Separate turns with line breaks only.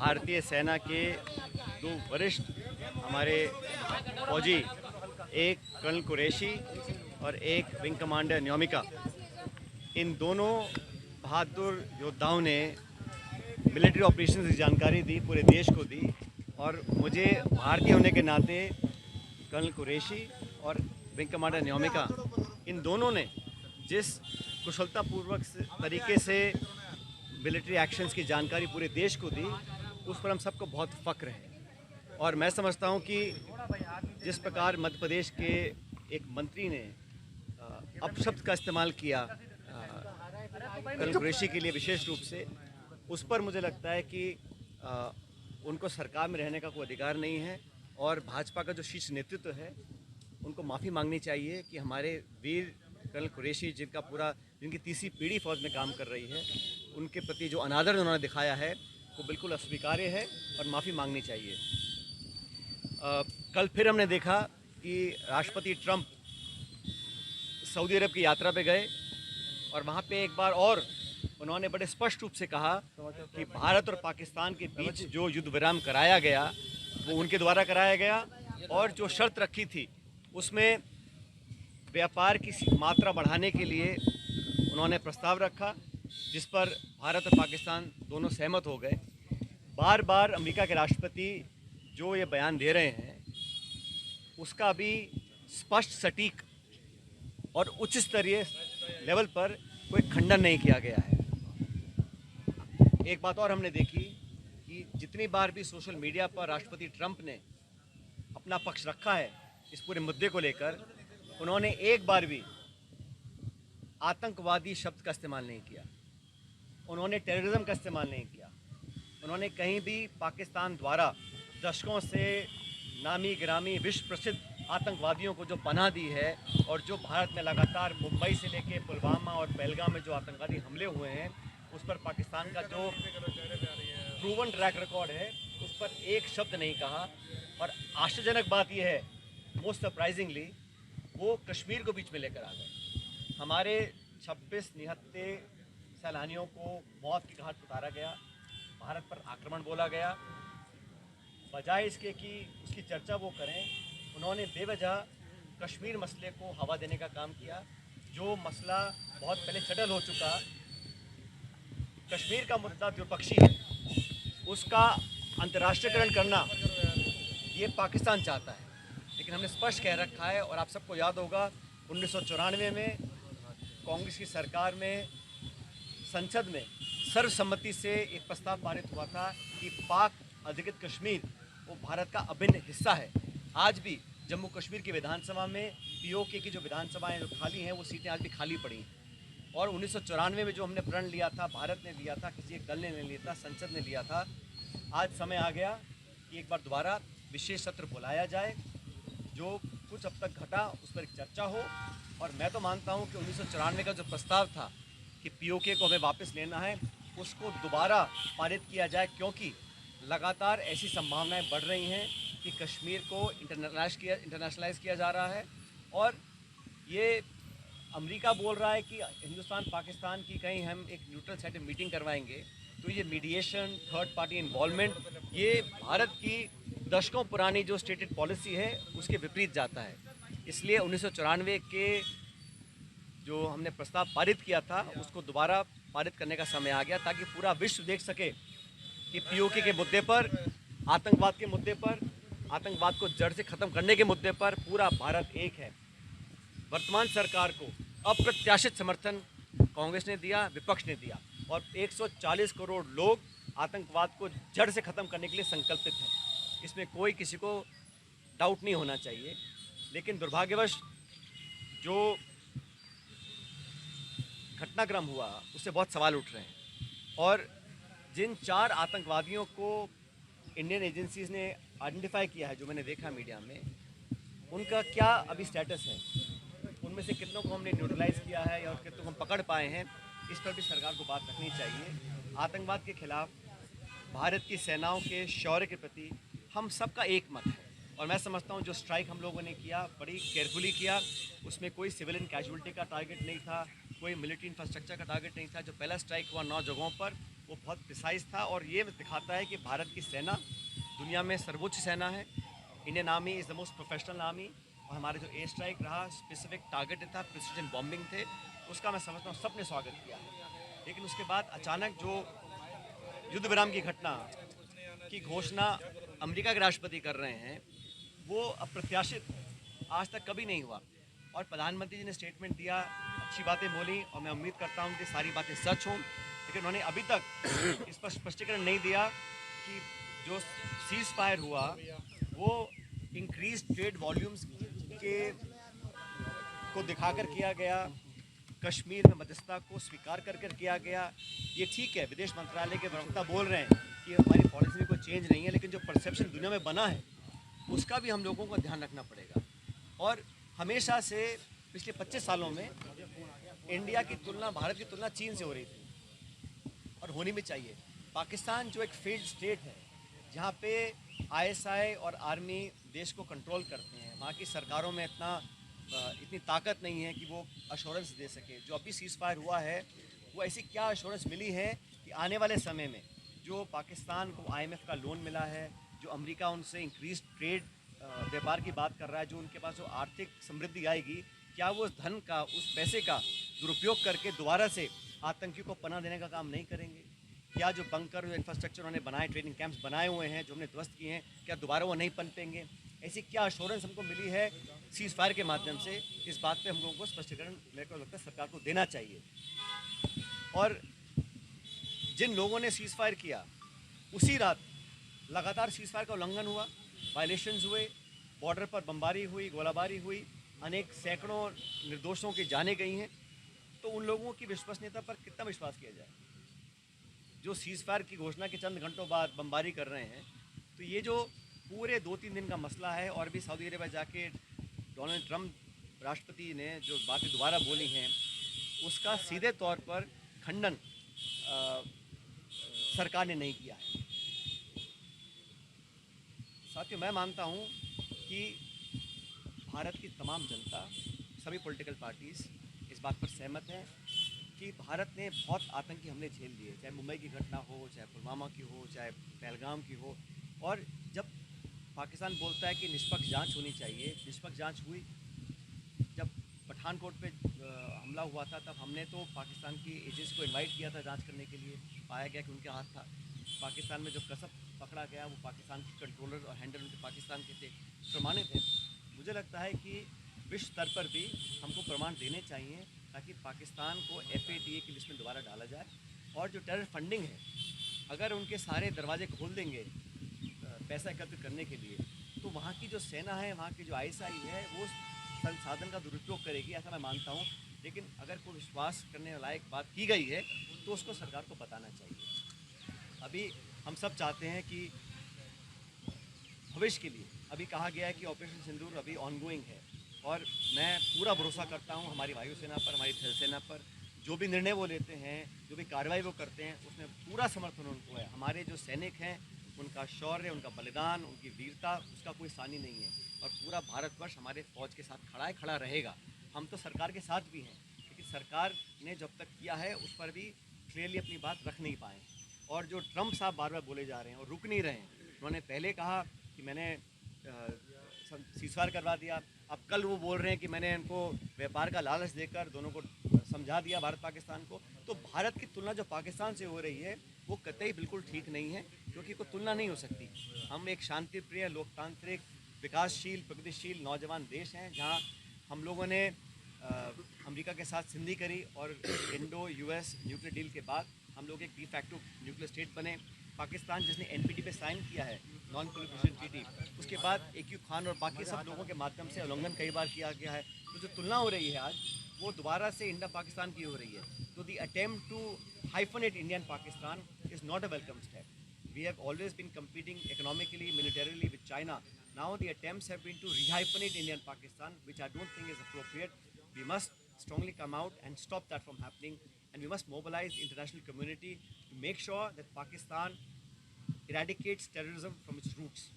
भारतीय सेना के दो वरिष्ठ हमारे फौजी, एक कर्नल कुरैशी और एक विंग कमांडर न्योमिका, इन दोनों बहादुर योद्धाओं ने मिलिट्री ऑपरेशंस की जानकारी दी, पूरे देश को दी। और मुझे भारतीय होने के नाते कर्नल कुरैशी और विंग कमांडर न्योमिका, इन दोनों ने जिस कुशलतापूर्वक तरीके से मिलिट्री एक्शंस की जानकारी पूरे देश को दी, उस पर हम सबको बहुत फ़ख्र है। और मैं समझता हूं कि जिस प्रकार मध्य प्रदेश के एक मंत्री ने अपशब्द का इस्तेमाल किया कर्नल कुरैशी के लिए विशेष रूप से, उस पर मुझे लगता है कि उनको सरकार में रहने का कोई अधिकार नहीं है। और भाजपा का जो शीर्ष नेतृत्व है, उनको माफ़ी मांगनी चाहिए कि हमारे वीर कर्नल कुरैशी, जिनकी तीसरी पीढ़ी फौज में काम कर रही है, उनके प्रति जो अनादर उन्होंने दिखाया है वो बिल्कुल अस्वीकार्य है और माफ़ी मांगनी चाहिए। कल फिर हमने देखा कि राष्ट्रपति ट्रंप सऊदी अरब की यात्रा पे गए और वहाँ पे एक बार और उन्होंने बड़े स्पष्ट रूप से कहा कि भारत और पाकिस्तान के बीच जो युद्ध विराम कराया गया वो उनके द्वारा कराया गया, और जो शर्त रखी थी उसमें व्यापार की मात्रा बढ़ाने के लिए उन्होंने प्रस्ताव रखा, जिस पर भारत और पाकिस्तान दोनों सहमत हो गए। बार बार अमेरिका के राष्ट्रपति जो ये बयान दे रहे हैं, उसका भी स्पष्ट, सटीक और उच्च स्तरीय लेवल पर कोई खंडन नहीं किया गया है। एक बात और हमने देखी कि जितनी बार भी सोशल मीडिया पर राष्ट्रपति ट्रंप ने अपना पक्ष रखा है इस पूरे मुद्दे को लेकर, उन्होंने एक बार भी आतंकवादी शब्द का इस्तेमाल नहीं किया, उन्होंने टेररिज्म का इस्तेमाल नहीं किया, उन्होंने कहीं भी पाकिस्तान द्वारा दशकों से नामी गिरामी विश्व प्रसिद्ध आतंकवादियों को जो पनाह दी है और जो भारत में लगातार मुंबई से लेके पुलवामा और पहलगाम में जो आतंकवादी हमले हुए हैं, उस पर पाकिस्तान का जो प्रूवन ट्रैक रिकॉर्ड है, उस पर एक शब्द नहीं कहा। और आश्चर्यजनक बात यह है, मोस्ट सरप्राइजिंगली, वो कश्मीर को बीच में लेकर आ गए। हमारे 26 निहत्थे सैलानियों को मौत की घाट उतारा गया, भारत पर आक्रमण बोला गया। बजाय इसके कि उसकी चर्चा वो करें, उन्होंने बेवजह कश्मीर मसले को हवा देने का काम किया। जो मसला बहुत पहले सेटल हो चुका, कश्मीर का मुद्दा द्विपक्षीय है, उसका अंतर्राष्ट्रीयकरण करना ये पाकिस्तान चाहता है। लेकिन हमने स्पष्ट कह रखा है, और आप सबको याद होगा 1994 में कांग्रेस की सरकार में संसद में सर्वसम्मति से एक प्रस्ताव पारित हुआ था कि पाक अधिकृत कश्मीर वो भारत का अभिन्न हिस्सा है। आज भी जम्मू कश्मीर की विधानसभा में पीओके की जो विधानसभाएं जो खाली हैं, वो सीटें आज भी खाली पड़ी हैं। और 1994 में जो हमने प्रण लिया था, भारत ने लिया था, किसी एक दल ने नहीं लिया था, संसद ने लिया था। आज समय आ गया कि एक बार दोबारा विशेष सत्र बुलाया जाए, जो कुछ अब तक घटा उस पर एक चर्चा हो। और मैं तो मानता हूं कि 1994 का जो प्रस्ताव था कि पीओके को हमें वापस लेना है, उसको दोबारा पारित किया जाए, क्योंकि लगातार ऐसी संभावनाएं बढ़ रही हैं कि कश्मीर को इंटरनेशनलाइज किया जा रहा है। और ये अमेरिका बोल रहा है कि हिंदुस्तान पाकिस्तान की कहीं हम एक न्यूट्रल साइड में मीटिंग करवाएंगे, तो ये मीडिएशन, थर्ड पार्टी इन्वॉल्वमेंट, ये भारत की दशकों पुरानी जो स्टेटेड पॉलिसी है उसके विपरीत जाता है। इसलिए 1994 के जो हमने प्रस्ताव पारित किया था, उसको दोबारा पारित करने का समय आ गया, ताकि पूरा विश्व देख सके कि पीओके के मुद्दे पर, आतंकवाद के मुद्दे पर, आतंकवाद को जड़ से ख़त्म करने के मुद्दे पर पूरा भारत एक है। वर्तमान सरकार को अप्रत्याशित समर्थन कांग्रेस ने दिया, विपक्ष ने दिया, और 140 करोड़ लोग आतंकवाद को जड़ से ख़त्म करने के लिए संकल्पित हैं। इसमें कोई किसी को डाउट नहीं होना चाहिए। लेकिन दुर्भाग्यवश जो घटनाक्रम हुआ, उससे बहुत सवाल उठ रहे हैं। और जिन 4 आतंकवादियों को इंडियन एजेंसीज़ ने आइडेंटिफाई किया है, जो मैंने देखा मीडिया में, उनका क्या अभी स्टेटस है, उनमें से कितनों को हमने न्यूट्रलाइज किया है या कितनों को हम पकड़ पाए हैं, इस पर भी सरकार को बात रखनी चाहिए। आतंकवाद के खिलाफ भारत की सेनाओं के शौर्य के प्रति हम सबका एक मत है। और मैं समझता हूँ जो स्ट्राइक हम लोगों ने किया, बड़ी केयरफुली किया, उसमें कोई सिविलियन कैजुअलिटी का टारगेट नहीं था, कोई मिलिट्री इंफ्रास्ट्रक्चर का टारगेट नहीं था। जो पहला स्ट्राइक हुआ 9 जगहों पर, वो बहुत प्रिसाइज था और ये दिखाता है कि भारत की सेना दुनिया में सर्वोच्च सेना है। Indian army is the most professional army. और हमारे जो एयर स्ट्राइक रहा, स्पेसिफिक टारगेट था, प्रिसीजन बॉम्बिंग थे, उसका मैं समझता हूँ सबने स्वागत किया है। लेकिन उसके बाद अचानक जो युद्ध विराम की घटना की घोषणा अमेरिका के राष्ट्रपति कर रहे हैं, वो अप्रत्याशित आज तक कभी नहीं हुआ। और प्रधानमंत्री जी ने स्टेटमेंट दिया, अच्छी बातें बोली और मैं उम्मीद करता हूँ कि सारी बातें सच हों, लेकिन उन्होंने अभी तक इस पर स्पष्टीकरण नहीं दिया कि जो सीज फायर हुआ वो इंक्रीज ट्रेड वॉल्यूम्स के को दिखाकर किया गया, कश्मीर में मध्यस्थता को स्वीकार कर किया गया। ये ठीक है, विदेश मंत्रालय के प्रवक्ता बोल रहे हैं कि हमारी पॉलिसी में कोई चेंज नहीं है, लेकिन जो परसेप्शन दुनिया में बना है उसका भी हम लोगों को ध्यान रखना पड़ेगा। और हमेशा से पिछले 25 सालों में इंडिया की तुलना, भारत की तुलना चीन से हो रही थी और होनी भी चाहिए। पाकिस्तान जो एक फेल्ड स्टेट है, जहाँ पे आईएसआई और आर्मी देश को कंट्रोल करते हैं, वहाँ की सरकारों में इतनी ताकत नहीं है कि वो अश्योरेंस दे सके। जो अभी सीज फायर हुआ है, वो ऐसी क्या अश्योरेंस मिली है कि आने वाले समय में जो पाकिस्तान को IMF का लोन मिला है, जो अमेरिका उनसे इंक्रीज ट्रेड व्यापार की बात कर रहा है, जो उनके पास जो आर्थिक समृद्धि आएगी, क्या वो उस धन का, उस पैसे का दुरुपयोग करके दोबारा से आतंकियों को पनाह देने का काम नहीं करेंगे? क्या जो बंकर, जो इंफ्रास्ट्रक्चर उन्होंने बनाए, ट्रेनिंग कैंप्स बनाए हुए हैं जो हमने ध्वस्त किए हैं, क्या दोबारा वो नहीं पनपेंगे? ऐसी क्या अश्योरेंस हमको मिली है सीज फायर के माध्यम से? इस बात पे हम लोगों को स्पष्टीकरण, मेरे को लगता है, सरकार को देना चाहिए। और जिन लोगों ने सीज फायर किया, उसी रात लगातार सीज फायर का उल्लंघन हुआ, वायलेशंस हुए, बॉर्डर पर बमबारी हुई, गोलाबारी हुई, अनेक सैकड़ों निर्दोषों की जानें गई हैं। तो उन लोगों की विश्वसनीयता पर कितना विश्वास किया जाए जो सीज फायर की घोषणा के चंद घंटों बाद बमबारी कर रहे हैं? तो ये जो पूरे 2-3 दिन का मसला है, और भी सऊदी अरेबिया जाके डोनाल्ड ट्रंप राष्ट्रपति ने जो बातें दोबारा बोली हैं, उसका सीधे तौर पर खंडन सरकार ने नहीं किया है। साथियों, मैं मानता हूँ कि भारत की तमाम जनता, सभी पॉलिटिकल पार्टीज़ इस बात पर सहमत हैं कि भारत ने बहुत आतंकी हमले झेल लिए, चाहे मुंबई की घटना हो, चाहे पुलवामा की हो, चाहे पहलगाम की हो। और जब पाकिस्तान बोलता है कि निष्पक्ष जांच होनी चाहिए, निष्पक्ष जांच हुई। जब पठानकोट पे हमला हुआ था, तब हमने तो पाकिस्तान की एजेंसी को इनवाइट किया था जांच करने के लिए, पाया गया कि उनके हाथ था। पाकिस्तान में जो कसब पकड़ा गया, वो पाकिस्तान के कंट्रोलर और हैंडलर उनके पाकिस्तान के थे, प्रमाणित है। मुझे लगता है कि विश्व स्तर पर भी हमको प्रमाण देने चाहिए, ताकि पाकिस्तान को FATA की लिस्ट में दोबारा डाला जाए। और जो टेरर फंडिंग है, अगर उनके सारे दरवाजे खोल देंगे पैसा एकत्रित करने के लिए, तो वहाँ की जो सेना है, वहाँ की जो ISI है, वो संसाधन का दुरुपयोग करेगी, ऐसा मैं मानता हूँ। लेकिन अगर कोई विश्वास करने लायक बात की गई है, तो उसको सरकार को बताना चाहिए। अभी हम सब चाहते हैं कि भविष्य के लिए, अभी कहा गया है कि ऑपरेशन सिंदूर अभी ऑनगोइंग है, और मैं पूरा भरोसा करता हूँ हमारी वायुसेना पर, हमारी थल सेना पर। जो भी निर्णय वो लेते हैं, जो भी कार्रवाई वो करते हैं, उसमें पूरा समर्थन उनको है। हमारे जो सैनिक हैं, उनका शौर्य, उनका बलिदान, उनकी वीरता, उसका कोई सानी नहीं है। और पूरा भारतवर्ष हमारे फौज के साथ खड़ा रहेगा। हम तो सरकार के साथ भी हैं, लेकिन सरकार ने जब तक किया है उस पर भी क्लियरली अपनी बात रख नहीं पाए। और जो ट्रंप साहब बार बार बोले जा रहे हैं और रुक नहीं रहे हैं, उन्होंने पहले कहा कि मैंने सीज़फायर करवा दिया, अब कल वो बोल रहे हैं कि मैंने इनको व्यापार का लालच देकर दोनों को समझा दिया, भारत पाकिस्तान को। तो भारत की तुलना जो पाकिस्तान से हो रही है, वो कतई बिल्कुल ठीक नहीं है, क्योंकि कोई तुलना नहीं हो सकती। हम एक शांति प्रिय, लोकतांत्रिक, विकासशील, प्रगतिशील नौजवान देश हैं, जहाँ हम लोगों ने अमेरिका के साथ संधि करी, और इंडो-US न्यूक्लियर डील के बाद हम लोग एक डी फैक्टो न्यूक्लियर स्टेट बने। पाकिस्तान जिसने NPT पे साइन किया है, नॉन प्रोलिफरेशन ट्रीटी, उसके बाद AQ खान और बाकी सब लोगों के माध्यम से उल्लंघन कई बार किया गया है। तो जो तुलना हो रही है आज, वो दोबारा से इंडिया पाकिस्तान की हो रही है। तो the attempt to hyphenate India and Pakistan is not a welcome step. We have always been competing economically, militarily with China. Now the attempts have been to rehyphenate India and Pakistan, which I don't think is appropriate. We must strongly come out and stop that from happening, and we must mobilize the international community to make sure that Pakistan eradicates terrorism from its roots.